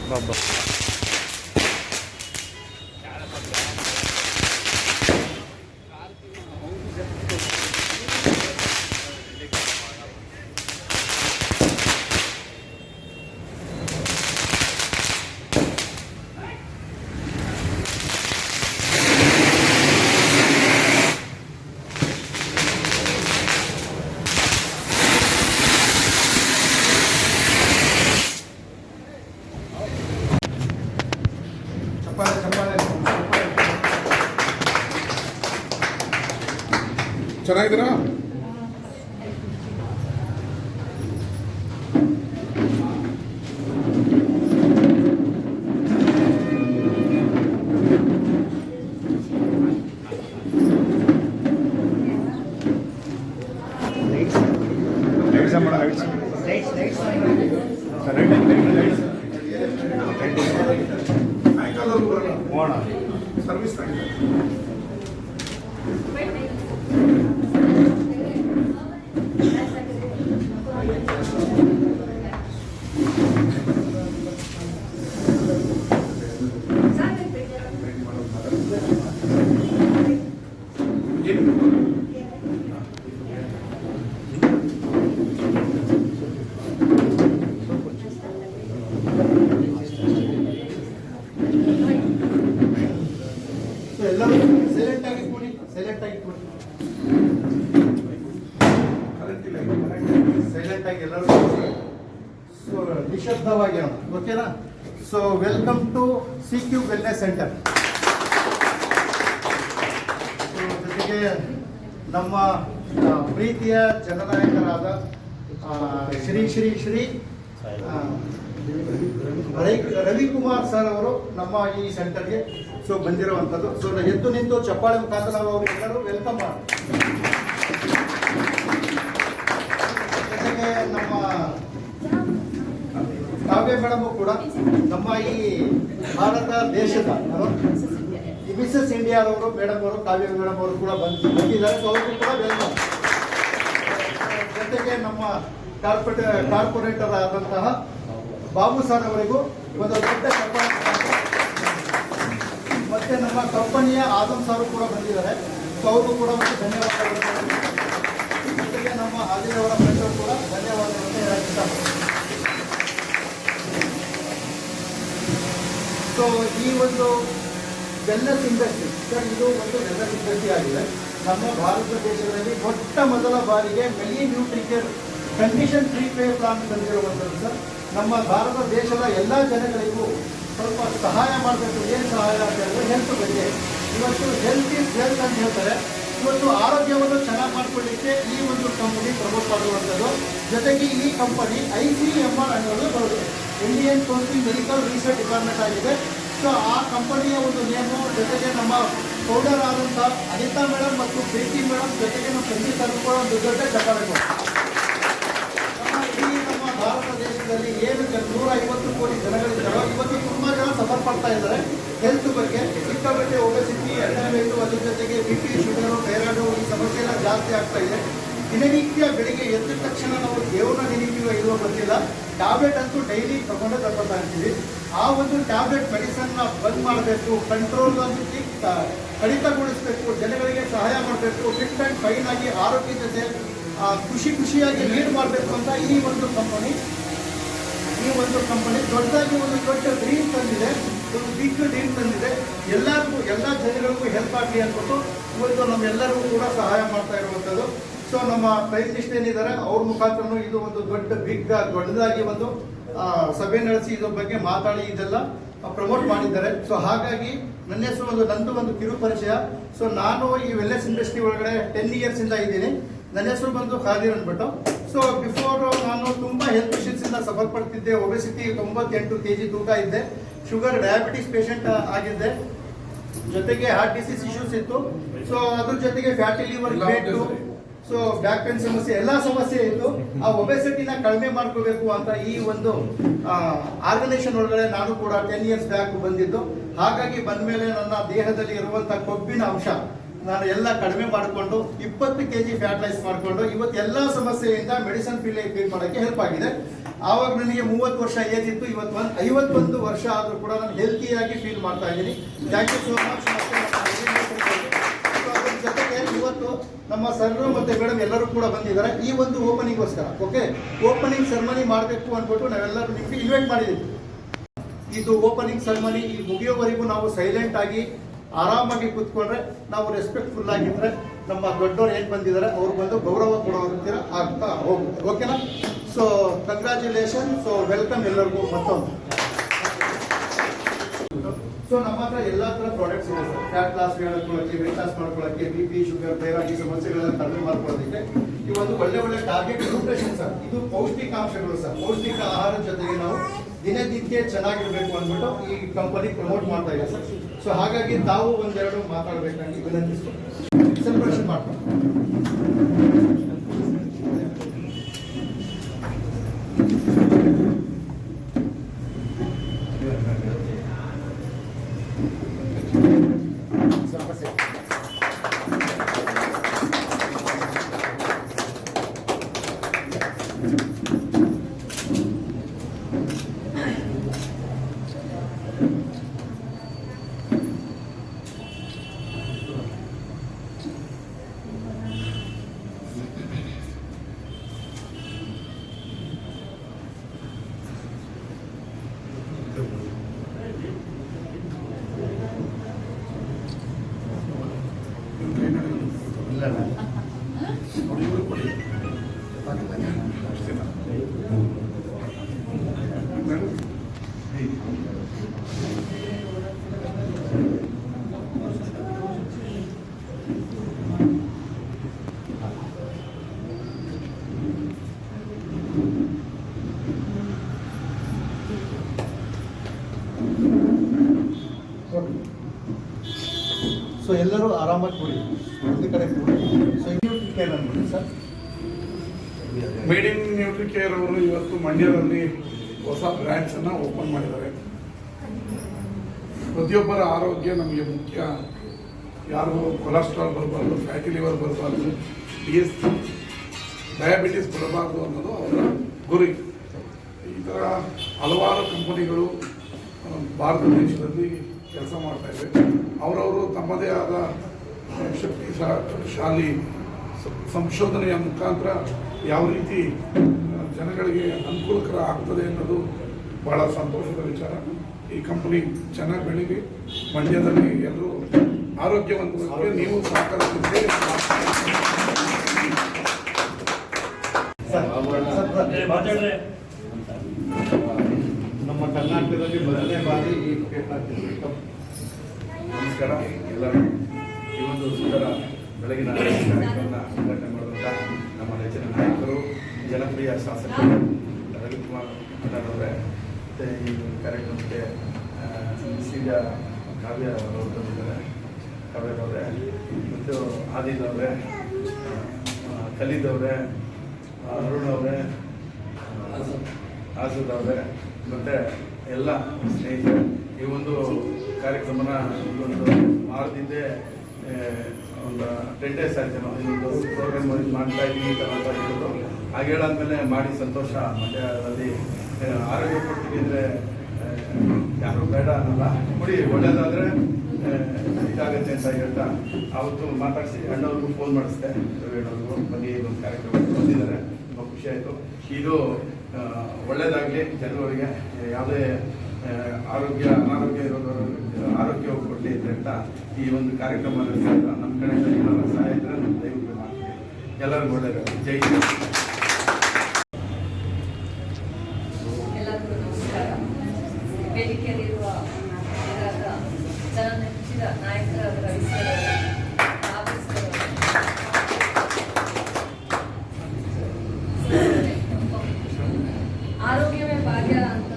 ಬಾಬಾ ಚೆನ್ನಾಗಿದ್ದೀರಾ? ಸರ್ವಿಸ್ ನಿಶಬ್ದವಾಗಿ ಓಕೆನಾ. So welcome to CQ wellness centre. ಜೊತೆಗೆ ನಮ್ಮ ಪ್ರೀತಿಯ ಜನನಾಯಕರಾದ ಶ್ರೀ ಶ್ರೀ ಶ್ರೀ ರವಿಕುಮಾರ್ ಸರ್ ಅವರು ನಮ್ಮ ಈ ಸೆಂಟರ್ಗೆ ಬಂದಿರುವಂಥದ್ದು. ಸೊ ಎದ್ದು ನಿಂತು ಚಪ್ಪಾಳೆ ಮುಖಾಂತರ ನಾವು ಅವರೆಲ್ಲರೂ ವೆಲ್ಕಮ್ ಮಾಡಿ. ಜೊತೆಗೆ ನಮ್ಮ ಕಾವ್ಯ ಮೇಡಮ್ ಕೂಡ ನಮ್ಮ ಈ ಭಾರತ ದೇಶದ ಮಿಸಸ್ ಇಂಡಿಯಾದವರು ಮೇಡಮ್ ಅವರು, ಕಾವ್ಯ ಮೇಡಮ್ ಅವರು ಕೂಡ ಬಂದಿದ್ದಾರೆ. ಸೊ ಅವರು ಕೂಡ ವೆಲ್ಕಮ್. ಜೊತೆಗೆ ನಮ್ಮ ಕಾರ್ಪೊರೇಟರ್ ಆದಂತಹ ಬಾಬು ಸರ್ ಅವರಿಗೂ ಒಂದು ದೊಡ್ಡ ಚಪ್ಪಾಳೆ. ಮತ್ತೆ ನಮ್ಮ ಕಂಪನಿಯ ಆದಮ್ ಸರ್ ಕೂಡ ಬಂದಿದ್ದಾರೆ. ಸೊ ಅವರು ಕೂಡ ಒಂದು ಧನ್ಯವಾದಗಳು. ಜೊತೆಗೆ ನಮ್ಮ ಆದಿಲವರ ಫ್ರೆಂಡ್ ಕೂಡ ಧನ್ಯವಾದಗಳನ್ನು ಹೇಳಕ್ಕೆ. ಸೊ ಈ ಒಂದು ವೆಲ್ನೆಸ್ ಇಂಡಸ್ಟ್ರಿ ಸರ್, ಇದು ಒಂದು ವೆಲ್ನೆಸ್ ಇಂಡಸ್ಟ್ರಿ ಆಗಿದೆ. ನಮ್ಮ ಭಾರತ ದೇಶದಲ್ಲಿ ಮೊಟ್ಟ ಮೊದಲ ಬಾರಿಗೆ ಮೆಲಿ Nutricare condition free pay plan ತಂದಿರುವಂಥದ್ದು ಸರ್. ನಮ್ಮ ಭಾರತ ದೇಶದ ಎಲ್ಲ ಜನಗಳಿಗೂ ಸ್ವಲ್ಪ ಸಹಾಯ ಮಾಡಬೇಕು. ಏನು ಸಹಾಯ ಅಂತ ಹೇಳಿದ್ರೆ ಹೆಲ್ತ್ ಬಗ್ಗೆ. ಇವತ್ತು ಹೆಲ್ತ್ ಈಸ್ ವೆಲ್ತ್ ಅಂತ ಹೇಳ್ತಾರೆ. ಇವತ್ತು ಆರೋಗ್ಯವನ್ನು ಚೆನ್ನಾಗಿ ಮಾಡಿಕೊಳ್ಳಿಕ್ಕೆ ಈ ಒಂದು ಕಂಪನಿ ಪ್ರಮೋಟ್ ಮಾಡಿರುವಂಥದ್ದು. ಜೊತೆಗೆ ಈ ಕಂಪನಿ ICMR ಅನ್ನೋದು ಬರುತ್ತೆ, Indian council medical research department ಆಗಿದೆ. ಸೊ ಆ ಕಂಪನಿಯ ಒಂದು ನೇಮು, ಜೊತೆಗೆ ನಮ್ಮ ಪೌಡರ್ ಆದಂಥ ಅನಿತಾ ಮೇಡಮ್ ಮತ್ತು ಪ್ರೀತಿ ಮೇಡಮ್, ಜೊತೆಗೆ ನಮ್ಮ ಸಂಗೀತ ಕೂಡ ಒಂದು ದೊಡ್ಡ ಚಪ್ಪಾಳೆಗಳು. ಈ ನಮ್ಮ ಭಾರತ ದೇಶದಲ್ಲಿ ಏನು 150 ಕೋಟಿ ಜನಗಳಿದ್ದಾರೋ ಇವತ್ತು ತುಂಬ ಜನ ಸಫರ್ ಪಡ್ತಾ ಇದ್ದಾರೆ ಹೆಲ್ತ್ ಬಗ್ಗೆ. ಸಿಕ್ಕಾಪಟ್ಟೆ ಒಬೆಸಿಟಿ, ಅಡ್ಡವೇಟು, ಅದ್ರ ಜೊತೆಗೆ BP, ಶುಗರು, ಥೈರಾಯ್ಡು ಈ ಸಮಸ್ಯೆ ಎಲ್ಲ ಜಾಸ್ತಿ ಆಗ್ತಾ ಇದೆ. ದಿನನಿತ್ಯ ಬೆಳಿಗ್ಗೆ ಎದ್ದ ತಕ್ಷಣ ನಾವು ದೇವ್ರನ್ನ ನೆನೀತೀವೋ ಇಲ್ವೋ ಗೊತ್ತಿಲ್ಲ, ಟ್ಯಾಬ್ಲೆಟ್ ಅಂತೂ ಡೈಲಿ ತಗೊಂಡೇ ತಗೊಳ್ತಾ ಇರ್ತೀವಿ. ಆ ಒಂದು ಟ್ಯಾಬ್ಲೆಟ್ ಮೆಡಿಸನ್ನ ಬಂದ್ ಮಾಡಬೇಕು, ಕಂಟ್ರೋಲ್ ಕಡಿತಗೊಳಿಸಬೇಕು, ಜನಗಳಿಗೆ ಸಹಾಯ ಮಾಡಬೇಕು, ಫಿಟ್ ಆ್ಯಂಡ್ ಫೈನ್ ಆಗಿ ಆರೋಗ್ಯ ಜೊತೆ ಖುಷಿಯಾಗಿ ಲೀಡ್ ಮಾಡಬೇಕು ಅಂತ ಈ ಒಂದು ಕಂಪನಿ ದೊಡ್ಡದಾಗಿ ಒಂದು ದೊಡ್ಡ ಡ್ರೀಮ್ ತಂದಿದೆ, ಒಂದು ಬಿಗ್ ಡ್ರೀಮ್ ತಂದಿದೆ. ಎಲ್ಲರಿಗೂ, ಎಲ್ಲ ಜನಗಳಿಗೂ ಹೆಲ್ಪ್ ಆಗಲಿ ಅಂದ್ಬಿಟ್ಟು ಇವತ್ತು ನಮ್ಮೆಲ್ಲರಿಗೂ ಕೂಡ ಸಹಾಯ ಮಾಡ್ತಾ ಇರುವಂಥದ್ದು. ಸೊ ನಮ್ಮ ಪ್ರೈಮ್ ಮಿನಿಸ್ಟರ್ ಏನಿದ್ದಾರೆ ಅವ್ರ ಮುಖಾಂತರ ಇದು ಒಂದು ದೊಡ್ಡದಾಗಿ ಒಂದು ಸಭೆ ನಡೆಸಿ ಇದ್ರ ಬಗ್ಗೆ ಮಾತಾಡಿ ಇದೆಲ್ಲ ಪ್ರಮೋಟ್ ಮಾಡಿದ್ದಾರೆ. ಸೊ ಹಾಗಾಗಿ ನನ್ನ ಹೆಸರು ನಂದು ಒಂದು ಕಿರು ಪರಿಚಯ. ಸೊ ನಾನು ಈ ವೆಲ್ನೆಸ್ ಇಂಡಸ್ಟ್ರಿ ಒಳಗಡೆ 10 years ಇಂದ ಇದ್ದೀನಿ. ನನ್ನ ಹೆಸರು ಬಂದು ಖಾದೀರ್ ಅಂದ್ಬಿಟ್ಟು. ಸೊ ಬಿಫೋರ್ ನಾನು ತುಂಬ ಹೆಲ್ತ್ ಇಶ್ಯೂಸ್ ಇಂದ ಸಫರ್ ಪಡ್ತಿದ್ದೆ. ಒಬೆಸಿಟಿ 98 kg ತೂಕ ಇದ್ದೆ. ಶುಗರ್, ಡಯಾಬಿಟಿಸ್ ಪೇಷಂಟ್ ಆಗಿದ್ದೆ. ಜೊತೆಗೆ ಹಾರ್ಟ್ ಡಿಸೀಸ್ ಇಶ್ಯೂಸ್ ಇತ್ತು. ಸೊ ಅದ್ರ ಜೊತೆಗೆ fatty liver, grade 2. So back pain ಸಮಸ್ಯೆ ಎಲ್ಲ ಸಮಸ್ಯೆ ಇತ್ತು. ಆ ಒಬೆಸಿಟಿನ ಕಡಿಮೆ ಮಾಡ್ಕೋಬೇಕು ಅಂತ ಈ ಒಂದು ಆರ್ಗನೈಸೇಷನ್ ಒಳಗಡೆ ನಾನು ಕೂಡ 10 ಇಯರ್ಸ್ ಬ್ಯಾಕ್ ಬಂದಿದ್ದು. ಹಾಗಾಗಿ ಬಂದ್ಮೇಲೆ ನನ್ನ ದೇಹದಲ್ಲಿ ಇರುವಂತ ಕೊಬ್ಬಿನ ಅಂಶ ನಾನು ಎಲ್ಲ ಕಡಿಮೆ ಮಾಡಿಕೊಂಡು 20 kg ಫ್ಯಾಟ್ ಲೈಸ್ ಮಾಡಿಕೊಂಡು ಇವತ್ತು ಎಲ್ಲ ಸಮಸ್ಯೆಯಿಂದ ಮೆಡಿಸಿನ್ ಫೀಲ್ ಮಾಡೋಕ್ಕೆ ಹೆಲ್ಪ್ ಆಗಿದೆ. ಆವಾಗ ನನಗೆ 30 ವರ್ಷ ಏಜ್ ಇತ್ತು, ಇವತ್ತು 51 ವರ್ಷ ಆದರೂ ಕೂಡ ನಾನು ಹೆಲ್ತಿಯಾಗಿ ಫೀಲ್ ಮಾಡ್ತಾ ಇದ್ದೀನಿ. Thank you so much. ಜೊತೆಗೆ ಇವತ್ತು ನಮ್ಮ ಸರ್ ಮತ್ತೆ ಮೇಡಮ್ ಎಲ್ಲರೂ ಕೂಡ ಬಂದಿದ್ದಾರೆ ಈ ಒಂದು ಓಪನಿಂಗ್ಗೋಸ್ಕರ. ಓಕೆ, ಓಪನಿಂಗ್ ಸೆರೆಮನಿ ಮಾಡಬೇಕು ಅಂದ್ಬಿಟ್ಟು ನಾವೆಲ್ಲರೂ ನಿಮಗೆ ಇನ್ವೈಟ್ ಮಾಡಿದ್ದೀವಿ. ಇದು ಓಪನಿಂಗ್ ಸೆರೆಮನಿ ಈ ಮುಗಿಯೋವರೆಗೂ ನಾವು ಸೈಲೆಂಟ್ ಆಗಿ ಆರಾಮಾಗಿ ಕೂತ್ಕೊಂಡ್ರೆ, ನಾವು ರೆಸ್ಪೆಕ್ಟ್ಫುಲ್ ಆಗಿದ್ರೆ ನಮ್ಮ ದೊಡ್ಡವರು ಏನು ಬಂದಿದ್ದಾರೆ ಅವ್ರು ಬಂದು ಗೌರವ ಕೊಡೋರ್ತೀರ ಆಗ್ತಾ ಹೋಗುತ್ತೆ. ಓಕೆನಾ? So congratulation. ಸೊ ವೆಲ್ಕಮ್ ಎಲ್ಲರಿಗೂ ಮತ್ತೊಂದು. ಸೊ ನಮ್ಮ ಹತ್ರ ಎಲ್ಲ ಥರ ಪ್ರಾಡಕ್ಟ್ಸ್ ಇದೆ ಸರ್. ಫ್ಯಾಟ್ ಲಾಸ್ ಮಾಡ್ಕೊಳ್ಳೋಕ್ಕೆ, ವೆಯ್ಟ್ ಲಾಸ್ ಮಾಡ್ಕೊಳ್ಳೋಕ್ಕೆ, BP, ಶುಗರ್, ಥೈರಾಯ್ಡ್ ಈ ಸಮಸ್ಯೆಗಳನ್ನ ಕಡಿಮೆ ಮಾಡ್ಕೊಳ್ಳೋದಕ್ಕೆ ಈ ಒಂದು ಒಳ್ಳೆ ಟಾರ್ಗೆಟ್ ನ್ಯೂಟ್ರಿಷನ್ ಸರ್. ಇದು ಪೌಷ್ಟಿಕಾಂಶಗಳು ಸರ್. ಪೌಷ್ಟಿಕ ಆಹಾರದ ಜೊತೆಗೆ ನಾವು ದಿನನಿತ್ಯ ಚೆನ್ನಾಗಿರ್ಬೇಕು ಅಂದ್ಬಿಟ್ಟು ಈ ಕಂಪನಿ ಪ್ರಮೋಟ್ ಮಾಡ್ತಾ ಇದೆ ಸರ್. ಸೊ ಹಾಗಾಗಿ ತಾವು ಒಂದೆರಡು ಮಾತಾಡಬೇಕಾಗಿ ವಿನಂತಿಸ್ಕೊಂಡು ಸೆಲೆಬ್ರೇಷನ್ ಮಾಡ್ಕೊಂಡು ಸೊ ಎಲ್ಲರೂ ಆರಾಮಾಗಿ ಕೊಡಿ, ಒಂದು ಕಡೆ ಕೊಡಿ. ಸೊ ನ್ಯೂಟ್ರಿ ಕೇರ್ ಅನ್ಬಿಡಿ sir. Made in Nutricare ಅವರು ಇವತ್ತು ಮಂಡ್ಯದಲ್ಲಿ ಹೊಸ ಬ್ರಾಂಚ್ ಅನ್ನ ಓಪನ್ ಮಾಡಿದ್ದಾರೆ. ಪ್ರತಿಯೊಬ್ಬರ ಆರೋಗ್ಯ ನಮಗೆ ಮುಖ್ಯ. ಯಾರಿಗೂ ಕೊಲೆಸ್ಟ್ರಾಲ್ ಬರಬಾರ್ದು, ಫ್ಯಾಟಿ ಲಿವರ್ ಬರಬಾರ್ದು, ಡಯಾಬಿಟಿಸ್ ಬರಬಾರ್ದು ಅನ್ನೋದು ಅವರ ಗುರಿ. ಈ ಥರ ಹಲವಾರು ಕಂಪನಿಗಳು ಭಾರತ ದೇಶದಲ್ಲಿ ಕೆಲಸ ಮಾಡ್ತಾ ಇವೆ. ಅವರವರು ತಮ್ಮದೇ ಆದ ಶಕ್ತಿಶಾಲಿ ಸಂಶೋಧನೆಯ ಮುಖಾಂತರ ಯಾವ ರೀತಿ ಜನಗಳಿಗೆ ಅನುಕೂಲಕರ ಆಗ್ತದೆ ಅನ್ನೋದು ಬಹಳ ಸಂತೋಷದ ವಿಚಾರ. ಈ ಕಂಪನಿ ಚೆನ್ನಾಗಿ ಬೆಳೀಲಿ, ಮಂಡ್ಯದಲ್ಲಿ ಎಲ್ಲರೂ ಆರೋಗ್ಯವಂತರಿಗೆ ನೀವು ಸಹಕರಿಸಿದ್ರೆ ನಮ್ಮ ಕರ್ನಾಟಕದಲ್ಲಿ ಮೊದಲನೇ ಬಾರಿ ಈ ನಮಸ್ಕಾರ ಎಲ್ಲರೂ. ಈ ಒಂದು ಸುಂದರ ಬೆಳಗಿನ ಕಾರ್ಯಕ್ರಮವನ್ನು ಉದ್ಘಾಟನೆ ಮಾಡುವಂಥ ನಮ್ಮ ನೆಚ್ಚಿನ ನಾಯಕರು, ಜನಪ್ರಿಯ ಶಾಸಕರು ರವಿಕುಮಾರ್ ಅವರೇ, ಮತ್ತು ಈ ಕಾರ್ಯಕ್ರಮಕ್ಕೆ ಸೀದ ಕಾವ್ಯ ಅವರು ಬಂದಿದ್ದಾರೆ, ಕಾವ್ಯರವರೇ, ಮತ್ತು ಆದಿದವರೇ, ಖಲೀದ್ ಅವರೇ, ಅರುಣ್ ಅವರೇ, ಆಜಾದ್ ಅವರೇ, ಮತ್ತು ಎಲ್ಲ ಸ್ನೇಹಿತರು. ಈ ಒಂದು ಕಾರ್ಯಕ್ರಮನ ಒಂದು ವಾರದಿಂದ ಒಂದು 10 days ಆಯ್ತೇನೋ ಇದೊಂದು ಪ್ರೋಗ್ರಾಮ್ ಮಾಡ್ತಾ ಇದ್ದೀವಿ ಅಂತ ಮಾತಾಡಿದ್ರು. ಹಾಗೆ ಹೇಳಾದ್ಮೇಲೆ ಮಾಡಿ ಸಂತೋಷ. ಮಂಡ್ಯದಲ್ಲಿ ಆರೋಗ್ಯ ಕೊಡ್ತೀವಿ ಅಂದರೆ ಯಾರು ಬೇಡ ಅನ್ನಲ್ಲ, ನೋಡಿ ಒಳ್ಳೇದಾದರೆ ಇದಾಗುತ್ತೆ ಅಂತ ಹೇಳ್ತಾ ಅವತ್ತು ಮಾತಾಡಿಸಿ ಅಣ್ಣವ್ರಿಗೂ ಫೋನ್ ಮಾಡಿಸ್ದೆ. ರವಿಯಣ್ಣವ್ರಿಗೂ ಬನ್ನಿ ಇದೊಂದು ಕಾರ್ಯಕ್ರಮಕ್ಕೆ ಬಂದಿದ್ದಾರೆ, ತುಂಬ ಖುಷಿ ಆಯಿತು. ಇದು ಒಳ್ಳೆಯದಾಗಲಿ, ಜನರಿಗೆ ಯಾವುದೇ ಅನಾರೋಗ್ಯ ಇರೋದವರು ಆರೋಗ್ಯ ಕೊಡಲಿ ಅಂತ ಈ ಒಂದು ಕಾರ್ಯಕ್ರಮ ನಮ್ಮ ಕಡೆಯಿಂದ ಏನಾರ ಸಹಾಯ ಇದ್ದರೆ ನಮ್ಮ ದಯವಿಟ್ಟು ಮಾಡ್ತೀವಿ. ಎಲ್ಲರಿಗೂ ಒಳ್ಳೆಯದಾಗಲಿ. ಜೈ ಹಿಂದ್. ಎಲ್ಲರಿಗೂ ನಮಸ್ಕಾರ. ವೇದಿಕೆಯಲ್ಲಿರುವ ಜನಮೆಚ್ಚಿದ ನಾಯಕರಾದ ಆರೋಗ್ಯವೇ ಭಾಗ್ಯ ಅಂತ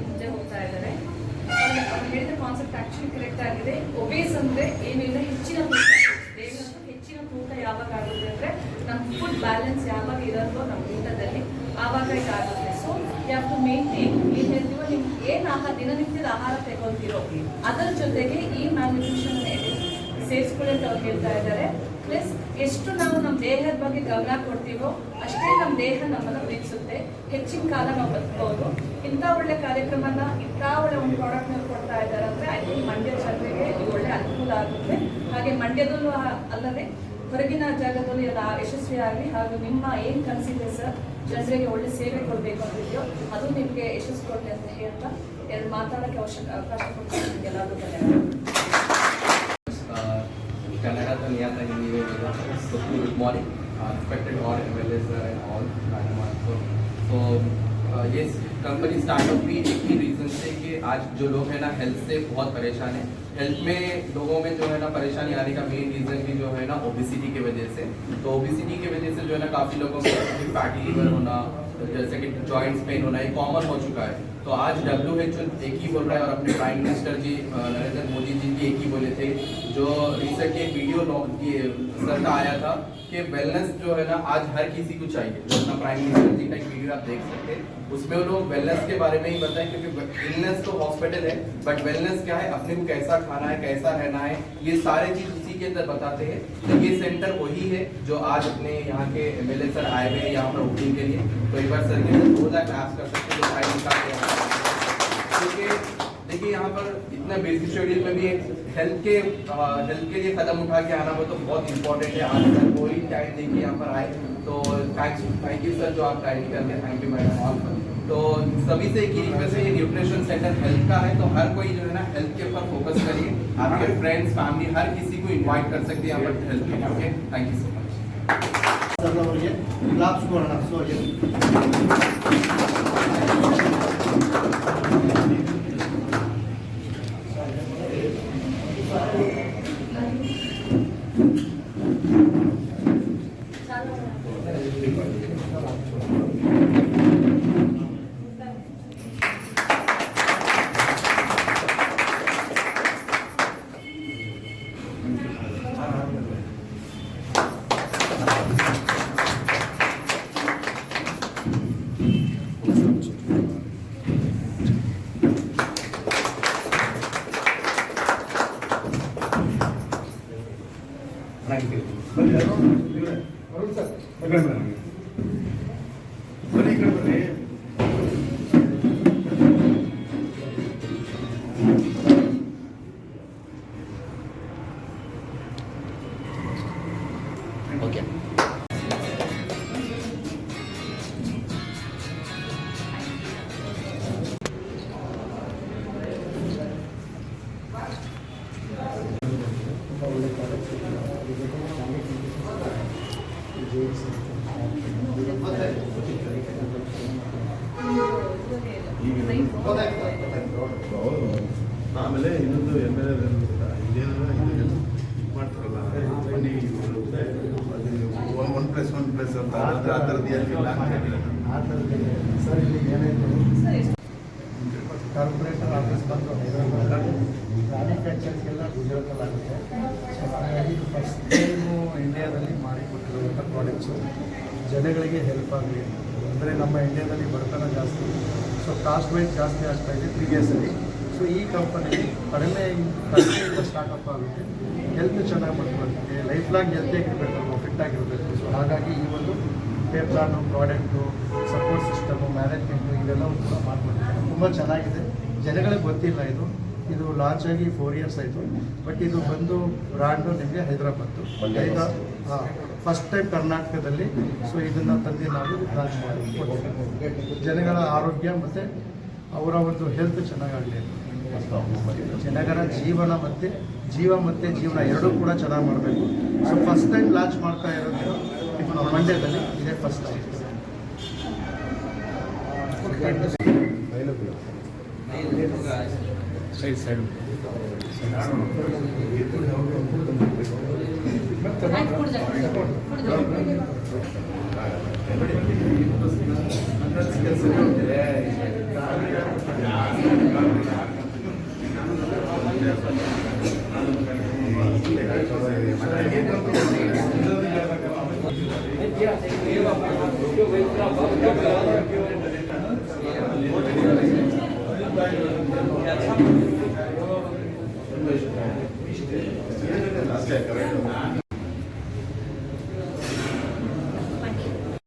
ಮುಂದೆ ಹೋಗ್ತಾ ಇದ್ದಾರೆ. ಅವ್ರು ಹೇಳಿದ ಕಾನ್ಸೆಪ್ಟ್ ಆಕ್ಚುಲಿ ಕರೆಕ್ಟ್ ಆಗಿದೆ. ಒಬೇಸ್ ಅಂದ್ರೆ ಏನಿಲ್ಲ, ಹೆಚ್ಚಿನ ತೂಕ. ಹೆಚ್ಚಿನ ತೂಕ ಯಾವಾಗ ಆಗುತ್ತೆ ಬ್ಯಾಲೆನ್ಸ್ ಯಾವಾಗ ಇರೋದು ನಮ್ಮ ಊಟದಲ್ಲಿ ಆವಾಗ ಇದಾಗುತ್ತೆ. So you have to maintain. ಏನು ಹೇಳ್ತೀವೋ ನಿಮ್ಗೆ ಏನು ದಿನನಿತ್ಯದ ಆಹಾರ ತಗೊಳ್ತಿರೋ ಅದರ ಜೊತೆಗೆ ಈ ಮ್ಯಾಲ್ನ್ಯೂಟ್ರಿಷನ್ ಸೇರಿಸ್ಕೊಳ್ಳಿ ಅಂತ ಅವ್ರು ಹೇಳ್ತಾ ಇದ್ದಾರೆ. ಪ್ಲಸ್ ಎಷ್ಟು ನಾವು ನಮ್ಮ ದೇಹದ ಬಗ್ಗೆ ಗಮನ ಕೊಡ್ತೀವೋ ಅಷ್ಟೇ ನಮ್ಮ ದೇಹ ನಮ್ಮನ್ನು ಪ್ರೀತಿಸುತ್ತೆ, ಹೆಚ್ಚಿನ ಕಾಲ ನಾವು ಬದುಕಬಹುದು. ಇಂಥ ಒಳ್ಳೆ ಕಾರ್ಯಕ್ರಮನ ಇಂಥ ಒಳ್ಳೆ ಒಂದು ಪ್ರಾಡಕ್ಟ್ನ ಕೊಡ್ತಾ ಇದ್ದಾರೆ ಅಂದರೆ ಐ ಥಿಂಕ್ ಮಂಡ್ಯ ಜನರಿಗೆ ಇದು ಒಳ್ಳೆ ಅನುಕೂಲ ಆಗುತ್ತೆ. ಹಾಗೆ ಮಂಡ್ಯದಲ್ಲೂ ಅಲ್ಲದೆ ಹೊರಗಿನ ಜಾಗದಲ್ಲೂ ಎಲ್ಲ ಯಶಸ್ವಿಯಾಗಲಿ. ಹಾಗೂ ನಿಮ್ಮ ಏನು ಕನಸಿದೆ ಸರ್, ಜನರಿಗೆ ಒಳ್ಳೆ ಸೇವೆ ಕೊಡಬೇಕು ಅಂತಿದೆಯೋ ಅದು ನಿಮಗೆ ಯಶಸ್ಸು ಕೊಡಲಿ ಅಂತ ಹೇಳ್ತಾ ಎರಡು ಮಾತಾಡೋಕ್ಕೆ ಅವಕಾಶ ಕೊಡ್ತೀನಿ. ನಿಮಗೆ ಎಲ್ಲರಿಗೂ ಧನ್ಯವಾದ. Canada to Nia and New so good morning, respected all MLAs and all so yes, company startup भी एक ही रीजन से कि आज जो लोग हैं ना हेल्थ से बहुत परेशान है. हेल्थ में लोगों में जो है ना परेशानी आने का मेन रीजन भी जो है ना ओबेसिटी की वजह से. तो ओबेसिटी की वजह से जो है ना काफ़ी लोगों को फैटी लिवर होना, जैसे कि जॉइंट्स पेन होना ये कॉमन हो चुका है. तो आज WHO एक ही बोल रहा है और अपने प्राइम मिनिस्टर जी नरेंद्र मोदी जी भी एक ही बोले थे. जो रिसेंट एक वीडियो सर का आया था कि वेलनेस जो है ना आज हर किसी को चाहिए. जो अपना प्राइम मिनिस्टर जी का एक वीडियो आप देख सकते हैं, उसमें वो लोग वेलनेस के बारे में ही बताएं क्योंकि इलनेस तो हॉस्पिटल है बट वेलनेस क्या है, अपने को कैसा खाना है, कैसा रहना है, ये सारे चीज उसी के अंदर बताते हैं. तो ये सेंटर वही है जो आज अपने यहाँ के MLA सर आए हुए हैं यहाँ पर ओपनिंग के लिए. तो एक बार सर के 2 लाख क्लास कर सकते हैं क्योंकि देखिए यहाँ पर इतना बिजी शेड्यूल में भी हेल्थ के लिए कदम उठा के आना वो तो बहुत इंपॉर्टेंट है. आज सर कोई टाइम देखिए यहाँ पर आए तो थैंक यू सर जो आप टाइम करके. Thank you madam all. तो सभी से एक ही रिक्वेस्ट है, ये न्यूट्रिशन सेंटर हेल्थ का है तो हर कोई जो है ना हेल्थ के ऊपर फोकस करिए. आपके फ्रेंड्स फैमिली हर किसी को इन्वाइट कर सकते हैं यहाँ पर हेल्थ के लिए. Okay, thank you so much. ಅವರಿಗೆ ಕ್ಲಾಪ್ಸ್ ಕೊಡೋಣ. So thank you. Arun sir ಬನ್ನಿ ಈ ಕಡೆ ಬನ್ನಿ. ಓಕೆ ಆಮೇಲೆ ಇನ್ನೊಂದು MLA ಇದೇನಲ್ಲ ಇದು ಮಾಡ್ತಾರಲ್ಲ ಮನಿ 1+1+ ಅಂತ ಆ ಥರದ್ದು ಏನಿಲ್ಲ ಅಂತ ಹೇಳಿಲ್ಲ. ಆ ಥರದ್ದು ಸರ್ ಇಲ್ಲಿ ಏನಾಯಿತು, ಕಾರ್ಪೊರೇಟರ್ ಆಫೀಸ್ ಬಂದು ಹೈದರಾಬಾದ್ ಮ್ಯಾನುಫ್ಯಾಕ್ಚರ್ಸ್ಗೆಲ್ಲ ಗುಜರಾತಲ್ಲಾಗುತ್ತೆ. ಸೊ ಹಾಗಾಗಿ ಇದು ಫಸ್ಟ್ ಟೈಮು ಇಂಡಿಯಾದಲ್ಲಿ ಮಾಡಿಕೊಟ್ಟಿರುವಂಥ ಪ್ರಾಡಕ್ಟ್ಸು ಜನಗಳಿಗೆ ಹೆಲ್ಪ್ ಆಗಲಿ. ಅಂದರೆ ನಮ್ಮ ಇಂಡಿಯಾದಲ್ಲಿ ಬಡತನ ಜಾಸ್ತಿ, ಸೊ ಕಾಸ್ಟ್ ವೈಸ್ ಜಾಸ್ತಿ ಆಗ್ತಾ ಇದೆ ಪ್ರೀವಿಯಸ್ಸಲ್ಲಿ. ಸೊ ಈ ಕಂಪನಿ ಕಡಿಮೆಯಿಂದ ಸ್ಟಾರ್ಟಪ್ ಆಗುತ್ತೆ, ಹೆಲ್ತ್ ಚೆನ್ನಾಗಿ ಮಾಡ್ಕೊಳ್ಳೋದಕ್ಕೆ, ಲೈಫ್ ಲಾಂಗ್ ಹೆಲ್ತಿಯಾಗಿರಬೇಕು, ನಾವು ಫಿಟ್ಟಾಗಿರಬೇಕು. ಸೊ ಹಾಗಾಗಿ ಈ ಒಂದು pay plan, product, support system, management ಇದೆಲ್ಲವೂ ಕೂಡ ಮಾಡ್ಕೊಳ್ತಾರೆ. ತುಂಬ ಚೆನ್ನಾಗಿದೆ, ಜನಗಳಿಗೆ ಗೊತ್ತಿಲ್ಲ ಇದು ಲಾಂಚ್ ಆಗಿ 4 years ಆಯಿತು. ಬಟ್ ಇದು ಬಂದು ಬ್ರ್ಯಾಂಡು ನಿಮಗೆ ಹೈದರಾಬಾದ್ದು ಫಸ್ಟ್ ಟೈಮ್ ಕರ್ನಾಟಕದಲ್ಲಿ. ಸೊ ಇದನ್ನು ತಂದು ನಾವು ಲಾಂಚ್ ಮಾಡಿ ಜನಗಳ ಆರೋಗ್ಯ ಮತ್ತು ಅವರ ಒಂದು ಹೆಲ್ತ್ ಚೆನ್ನಾಗಾಗಲಿ, ಜನಗಳ ಜೀವನ ಮತ್ತು ಜೀವನ ಎರಡೂ ಕೂಡ ಚೆನ್ನಾಗಿ ಮಾಡಬೇಕು. ಸೊ ಫಸ್ಟ್ ಟೈಮ್ ಲಾಂಚ್ ಮಾಡ್ತಾ ಇರೋದು ನಿಮ್ಮ ಮಂಡ್ಯದಲ್ಲಿ ಇದೇ ಫಸ್ಟ್ ಟೈಮ್. ಸೈಡ್ ಅಷ್ಟೇ ಕರೆಕ್ಟ್